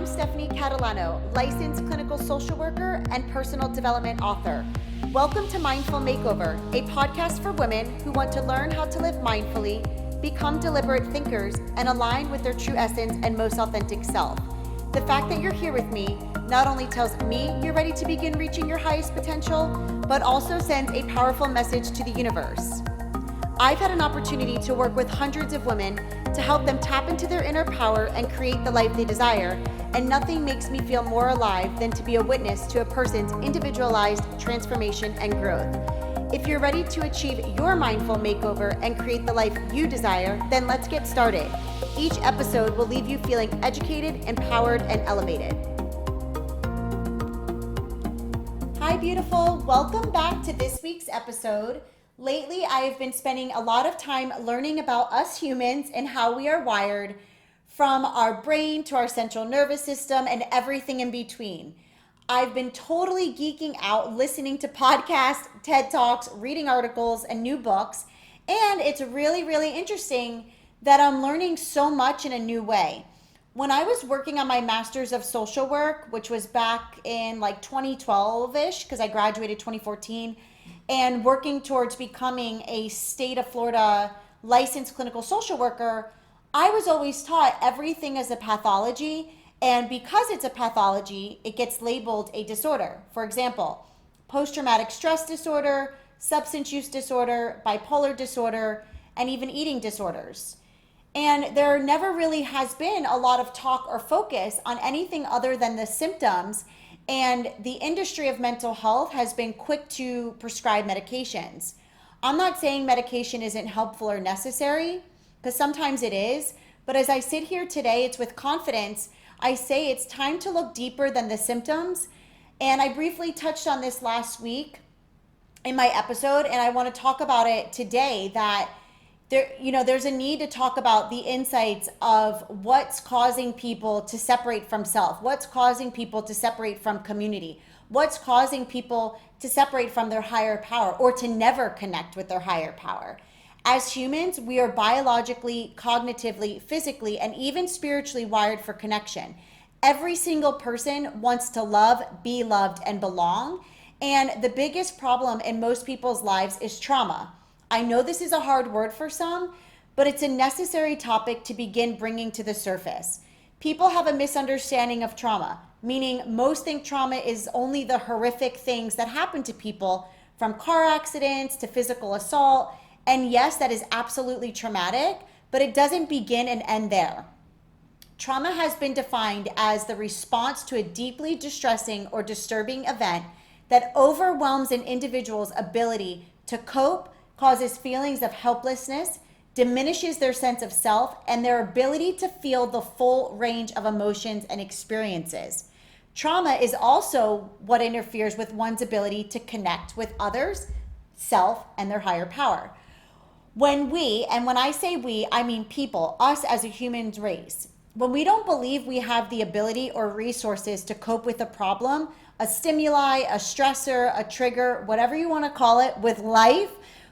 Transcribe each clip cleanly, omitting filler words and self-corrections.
I'm Stephanie Catalano, licensed clinical social worker and personal development author. Welcome to Mindful Makeover, a podcast for women who want to learn how to live mindfully, become deliberate thinkers, and align with their true essence and most authentic self. The fact that you're here with me not only tells me you're ready to begin reaching your highest potential, but also sends a powerful message to the universe. I've had an opportunity to work with hundreds of women to help them tap into their inner power and create the life they desire, and nothing makes me feel more alive than to be a witness to a person's individualized transformation and growth. If you're ready to achieve your mindful makeover and create the life you desire, then let's get started. Each episode will leave you feeling educated, empowered, and elevated. Hi, beautiful. Welcome back to this week's episode. Lately, I have been spending a lot of time learning about us humans and how we are wired, from our brain to our central nervous system and everything in between. I've been totally geeking out listening to podcasts, TED Talks, reading articles, and new books. And it's really, really interesting that I'm learning so much in a new way. When I was working on my Master's of Social Work, which was back in like 2012-ish, because I graduated 2014, and working towards becoming a state of Florida licensed clinical social worker, I was always taught everything is a pathology, and because it's a pathology, it gets labeled a disorder. For example, post-traumatic stress disorder, substance use disorder, bipolar disorder, and even eating disorders. And there never really has been a lot of talk or focus on anything other than the symptoms. And the industry of mental health has been quick to prescribe medications. I'm not saying medication isn't helpful or necessary, because sometimes it is. But as I sit here today, it's with confidence. I say it's time to look deeper than the symptoms. And I briefly touched on this last week in my episode, and I want to talk about it today, that there's a need to talk about the insights of what's causing people to separate from self, what's causing people to separate from community, what's causing people to separate from their higher power or to never connect with their higher power. As humans, we are biologically, cognitively, physically, and even spiritually wired for connection. Every single person wants to love, be loved, and belong. And the biggest problem in most people's lives is trauma. I know this is a hard word for some, but it's a necessary topic to begin bringing to the surface. People have a misunderstanding of trauma, meaning most think trauma is only the horrific things that happen to people, from car accidents to physical assault. And yes, that is absolutely traumatic, but it doesn't begin and end there. Trauma has been defined as the response to a deeply distressing or disturbing event that overwhelms an individual's ability to cope, causes feelings of helplessness, diminishes their sense of self, and their ability to feel the full range of emotions and experiences. Trauma is also what interferes with one's ability to connect with others, self, and their higher power. When I say we, I mean people, us as a human race, when we don't believe we have the ability or resources to cope with a problem, a stimuli, a stressor, a trigger, whatever you want to call it, with life,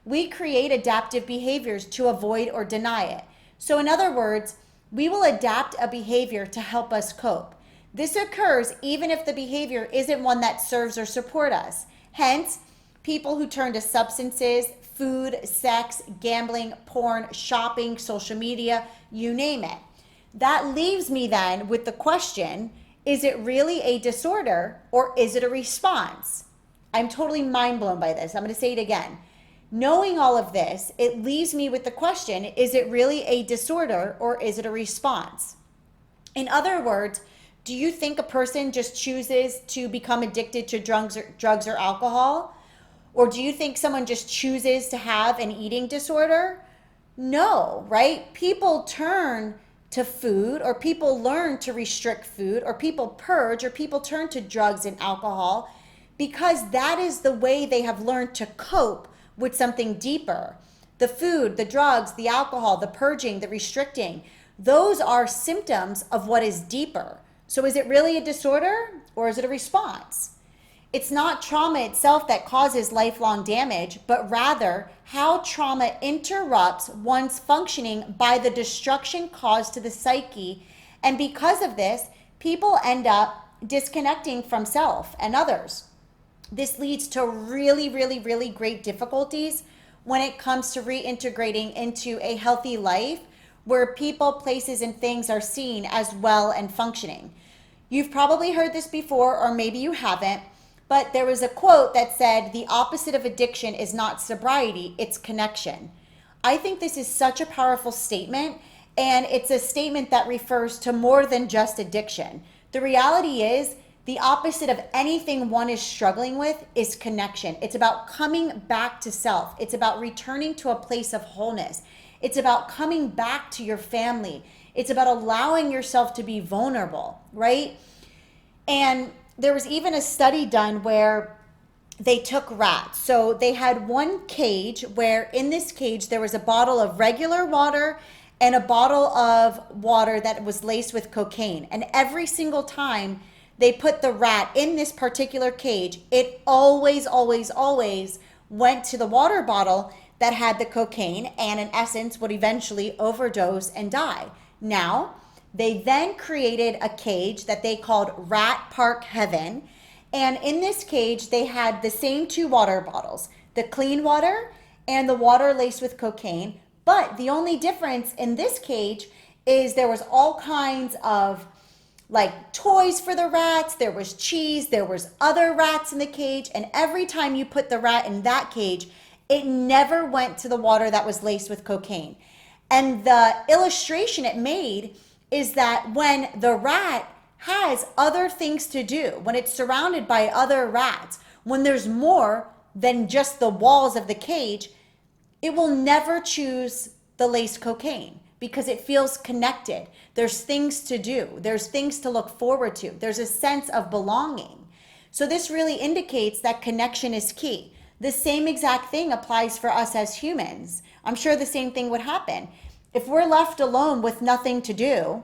we create adaptive behaviors to avoid or deny it. So in other words, we will adapt a behavior to help us cope. This occurs even if the behavior isn't one that serves or supports us. Hence, people who turn to substances, food, sex, gambling, porn, shopping, social media, you name it. That leaves me then with the question, is it really a disorder or is it a response? I'm totally mind blown by this. I'm going to say it again. Knowing all of this, it leaves me with the question, is it really a disorder or is it a response? In other words, do you think a person just chooses to become addicted to drugs or alcohol? Or do you think someone just chooses to have an eating disorder? No, right? People turn to food, or people learn to restrict food, or people purge, or people turn to drugs and alcohol because that is the way they have learned to cope with something deeper. The food, the drugs, the alcohol, the purging, the restricting, those are symptoms of what is deeper. So is it really a disorder or is it a response? It's not trauma itself that causes lifelong damage, but rather how trauma interrupts one's functioning by the destruction caused to the psyche. And because of this, people end up disconnecting from self and others. This leads to really, really, really great difficulties when it comes to reintegrating into a healthy life where people, places, and things are seen as well and functioning. You've probably heard this before, or maybe you haven't, but there was a quote that said, the opposite of addiction is not sobriety, it's connection. I think this is such a powerful statement, and it's a statement that refers to more than just addiction. The reality is, the opposite of anything one is struggling with is connection. It's about coming back to self. It's about returning to a place of wholeness. It's about coming back to your family. It's about allowing yourself to be vulnerable, right? And there was even a study done where they took rats. So they had one cage where in this cage there was a bottle of regular water and a bottle of water that was laced with cocaine. And every single time they put the rat in this particular cage, it always, always, always went to the water bottle that had the cocaine and in essence would eventually overdose and die. Now, they then created a cage that they called Rat Park Heaven. And in this cage, they had the same two water bottles, the clean water and the water laced with cocaine. But the only difference in this cage is there was all kinds of like toys for the rats, there was cheese, there was other rats in the cage, and every time you put the rat in that cage, it never went to the water that was laced with cocaine. And the illustration it made is that when the rat has other things to do, when it's surrounded by other rats, when there's more than just the walls of the cage, it will never choose the laced cocaine because it feels connected. There's things to do. There's things to look forward to. There's a sense of belonging. So this really indicates that connection is key. The same exact thing applies for us as humans. I'm sure the same thing would happen. If we're left alone with nothing to do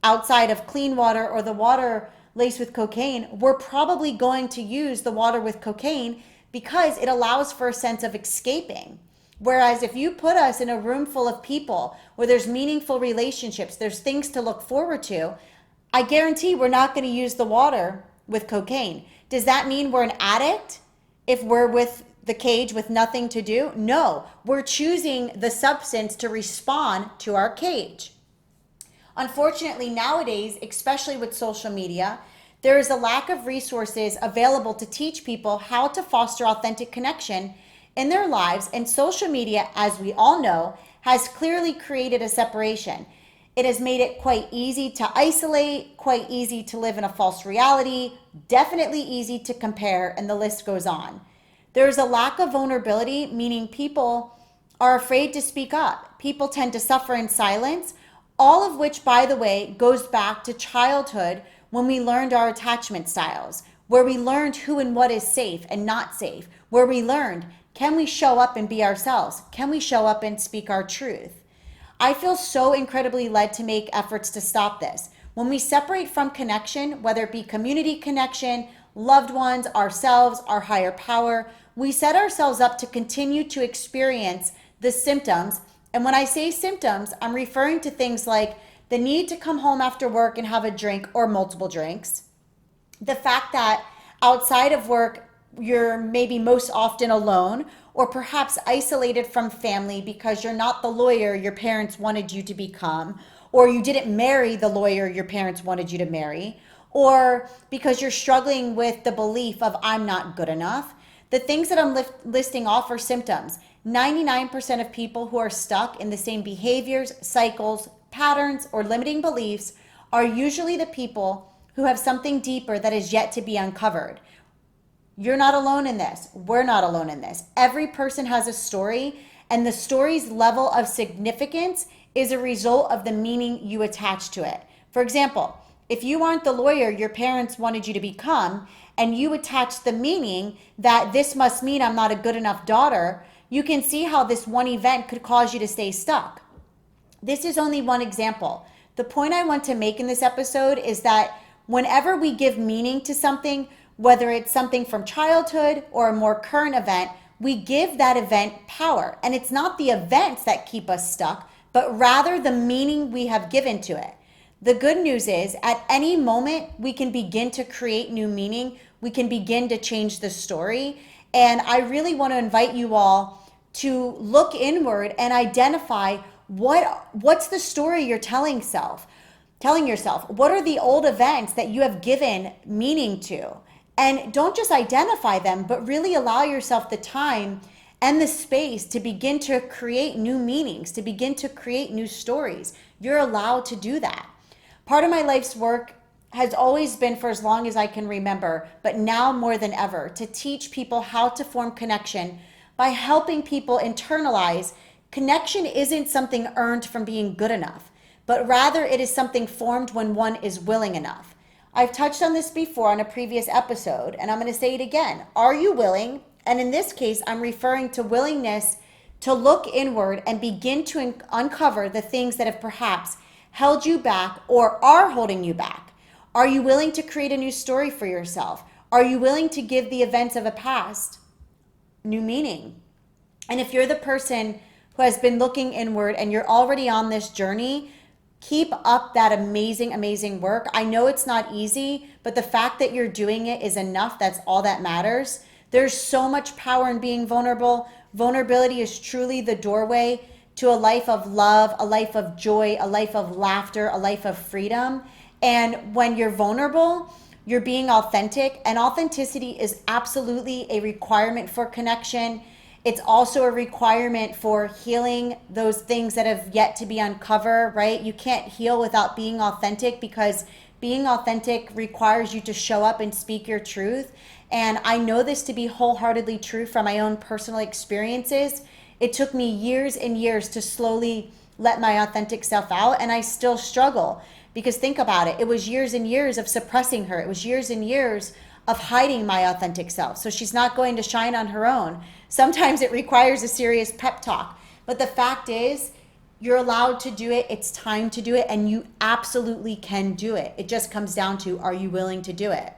outside of clean water or the water laced with cocaine, we're probably going to use the water with cocaine because it allows for a sense of escaping. Whereas if you put us in a room full of people where there's meaningful relationships, there's things to look forward to, I guarantee we're not going to use the water with cocaine. Does that mean we're an addict if we're with the cage with nothing to do? No, we're choosing the substance to respond to our cage. Unfortunately, nowadays, especially with social media, there is a lack of resources available to teach people how to foster authentic connection in their lives, and social media, as we all know, has clearly created a separation. It has made it quite easy to isolate, quite easy to live in a false reality, definitely easy to compare, and the list goes on. There's a lack of vulnerability, meaning people are afraid to speak up. People tend to suffer in silence, all of which, by the way, goes back to childhood when we learned our attachment styles, where we learned who and what is safe and not safe, where we learned, can we show up and be ourselves? Can we show up and speak our truth? I feel so incredibly led to make efforts to stop this. When we separate from connection, whether it be community connection, loved ones, ourselves, our higher power, we set ourselves up to continue to experience the symptoms. And when I say symptoms, I'm referring to things like the need to come home after work and have a drink or multiple drinks, the fact that outside of work, you're maybe most often alone or perhaps isolated from family because you're not the lawyer your parents wanted you to become, or you didn't marry the lawyer your parents wanted you to marry, or because you're struggling with the belief of I'm not good enough. The things that I'm listing off are symptoms. 99% of people who are stuck in the same behaviors, cycles, patterns, or limiting beliefs are usually the people who have something deeper that is yet to be uncovered. You're not alone in this. We're not alone in this. Every person has a story, and the story's level of significance is a result of the meaning you attach to it. For example, if you aren't the lawyer your parents wanted you to become, and you attach the meaning that this must mean I'm not a good enough daughter, you can see how this one event could cause you to stay stuck. This is only one example. The point I want to make in this episode is that whenever we give meaning to something, whether it's something from childhood or a more current event, we give that event power. And it's not the events that keep us stuck, but rather the meaning we have given to it. The good news is at any moment, we can begin to create new meaning. We can begin to change the story. And I really want to invite you all to look inward and identify what's the story you're telling yourself. What are the old events that you have given meaning to? And don't just identify them, but really allow yourself the time and the space to begin to create new meanings, to begin to create new stories. You're allowed to do that. Part of my life's work has always been, for as long as I can remember, but now more than ever, to teach people how to form connection by helping people internalize connection isn't something earned from being good enough, but rather it is something formed when one is willing enough. I've touched on this before on a previous episode, and I'm going to say it again. Are you willing? And in this case, I'm referring to willingness to look inward and begin to uncover the things that have perhaps held you back or are holding you back. Are you willing to create a new story for yourself? Are you willing to give the events of a past new meaning? And if you're the person who has been looking inward and you're already on this journey, keep up that amazing, amazing work. I know it's not easy, but the fact that you're doing it is enough. That's all that matters. There's so much power in being vulnerable. Vulnerability is truly the doorway to a life of love, a life of joy, a life of laughter, a life of freedom. And when you're vulnerable, you're being authentic, and authenticity is absolutely a requirement for connection. It's also a requirement for healing those things that have yet to be uncovered, right? You can't heal without being authentic, because being authentic requires you to show up and speak your truth. And I know this to be wholeheartedly true from my own personal experiences. It took me years and years to slowly let my authentic self out, and I still struggle, because think about it. It was years and years of suppressing her. It was years and years of hiding my authentic self. So she's not going to shine on her own. Sometimes it requires a serious pep talk. But the fact is, you're allowed to do it. It's time to do it, and you absolutely can do it. It just comes down to, are you willing to do it?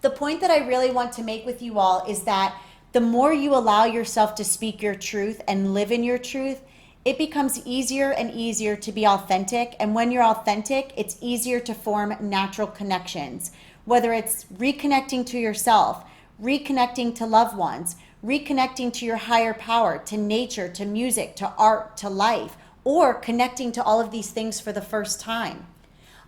The point that I really want to make with you all is that the more you allow yourself to speak your truth and live in your truth, it becomes easier and easier to be authentic. And when you're authentic, it's easier to form natural connections, whether it's reconnecting to yourself, reconnecting to loved ones, reconnecting to your higher power, to nature, to music, to art, to life, or connecting to all of these things for the first time.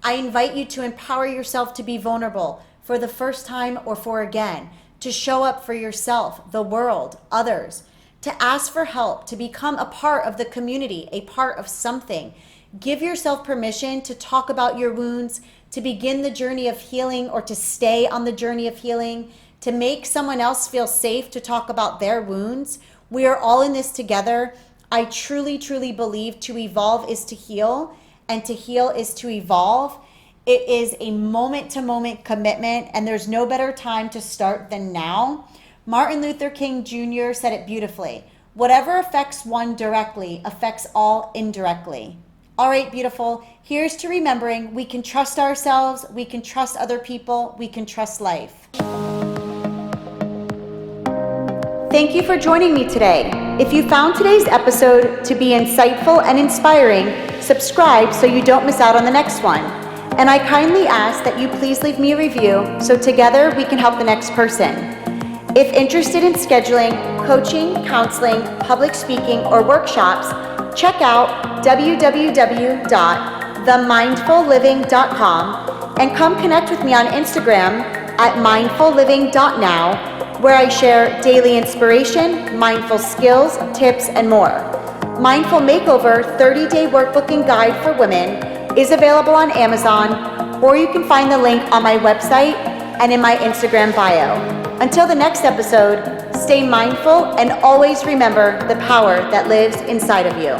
I invite you to empower yourself to be vulnerable for the first time or for again, to show up for yourself, the world, others, to ask for help, to become a part of the community, a part of something. Give yourself permission to talk about your wounds, to begin the journey of healing, or to stay on the journey of healing, to make someone else feel safe to talk about their wounds. We are all in this together. I truly, truly believe to evolve is to heal, and to heal is to evolve. It is a moment-to-moment commitment, and there's no better time to start than now. Martin Luther King Jr. said it beautifully. Whatever affects one directly affects all indirectly. All right, beautiful. Here's to remembering we can trust ourselves, we can trust other people, we can trust life. Thank you for joining me today. If you found today's episode to be insightful and inspiring, subscribe so you don't miss out on the next one. And I kindly ask that you please leave me a review so together we can help the next person. If interested in scheduling, coaching, counseling, public speaking, or workshops, check out www.themindfulliving.com and come connect with me on Instagram at mindfulliving.now, where I share daily inspiration, mindful skills, tips, and more. Mindful Makeover 30-day workbook and guide for women is available on Amazon, or you can find the link on my website and in my Instagram bio. Until the next episode, stay mindful and always remember the power that lives inside of you.